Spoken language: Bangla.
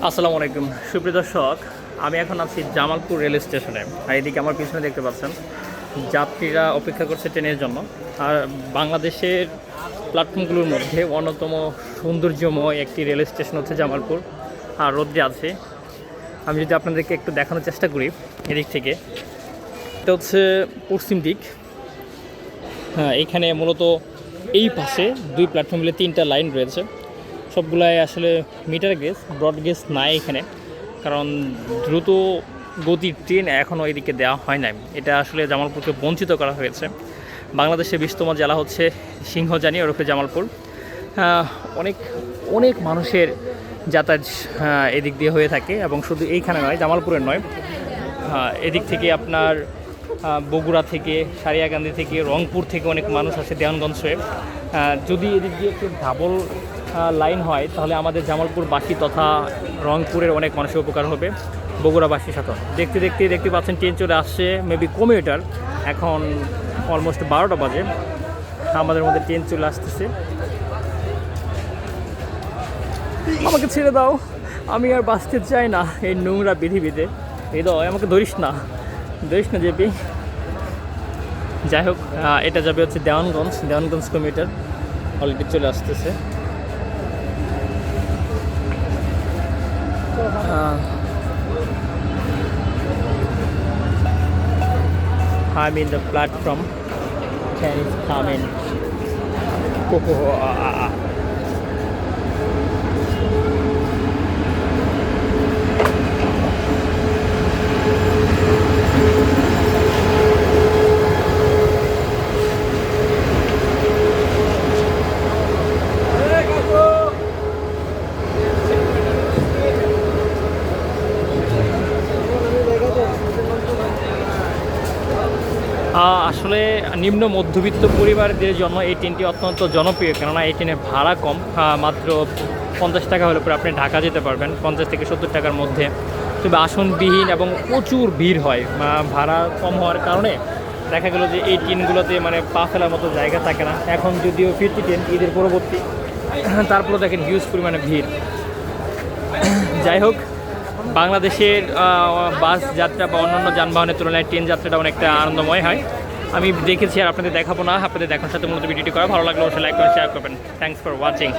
আসসালামু আলাইকুম সুপ্রিয় দর্শক, আমি এখন আছি জামালপুর রেল স্টেশনে। আর এদিকে আমার পিছনে দেখতে পাচ্ছেন যাত্রীরা অপেক্ষা করছে ট্রেনের জন্য। আর বাংলাদেশের প্ল্যাটফর্মগুলোর মধ্যে অন্যতম সৌন্দর্যময় একটি রেল স্টেশন হচ্ছে জামালপুর। আর রোদ্রে আছে। আমি যদি আপনাদেরকে একটু দেখানোর চেষ্টা করি এদিক থেকে, এটা হচ্ছে পশ্চিম দিক। হ্যাঁ, এখানে মূলত এই পাশে দুই প্ল্যাটফর্ম মিলে তিনটা লাইন রয়েছে। সবগুলাই আসলে মিটার গেজ, ব্রড গেজ নাই এখানে, কারণ দ্রুত গতির ট্রেন এখনও এদিকে দেওয়া হয় নাই। এটা আসলে জামালপুরকে বঞ্চিত করা হয়েছে। বাংলাদেশের 20তম জেলা হচ্ছে সিংহজানি ওরফে জামালপুর। অনেক অনেক মানুষের যাতায়াত এদিক দিয়ে হয়ে থাকে, এবং শুধু এইখানে নয়, জামালপুরের নয়, এদিক থেকে আপনার বগুড়া থেকে, সারিয়াকান্দি থেকে, রংপুর থেকে অনেক মানুষ আসে দেওয়ানগঞ্জ হয়ে। যদি এদিক দিয়ে একটু ডাবল লাইন হয় তাহলে আমাদের জামালপুরবাসী তথা রংপুরের অনেক মানুষের উপকার হবে, বগুড়াবাসীর সাথে। দেখতে পাচ্ছেন ট্রেন চলে আসছে, মেবি কমিউটার। এখন অলমোস্ট 12টা বাজে, আমাদের মধ্যে ট্রেন চলে আসতেছে। আমাকে ছেড়ে দাও, আমি আর বাঁচতে চাই না এই নোংরা পৃথিবীতে। হৃদয়, আমাকে ধরিস না জেপি। যাই হোক, এটা যাবে হচ্ছে দেওয়ানগঞ্জ কমিউটার। অলরেডি চলে আসতেছে। I'm in the platform. Train is coming. আসলে নিম্ন মধ্যবিত্ত পরিবারদের জন্য এই ট্রেনটি অত্যন্ত জনপ্রিয়, কেননা এই ট্রেনের ভাড়া কম। মাত্র 50 টাকা হলে পরে আপনি ঢাকা যেতে পারবেন, 50 থেকে 70 টাকার মধ্যে। তবে আসনবিহীন এবং প্রচুর ভিড় হয়। ভাড়া কম হওয়ার কারণে দেখা গেল যে এই ট্রেনগুলোতে মানে পা ফেলার মতো জায়গা থাকে না। এখন যদিও ফিরতি ট্রেন, ঈদের পরবর্তী, তারপরেও দেখেন হিউজ পরিমাণে ভিড়। যাই হোক, বাংলাদেশের বাস যাত্রা বা অন্যান্য যানবাহনের তুলনায় ট্রেন যাত্রাটা অনেকটা আনন্দময় হয়। আমি দেখেছি, আর আপনাদের দেখাবো না। আপনাদের দেখার সাথে মূলত ভিডিওটি করা ভালো লাগলে অবশ্যই লাইক করে শেয়ার করবেন। Thanks for watching.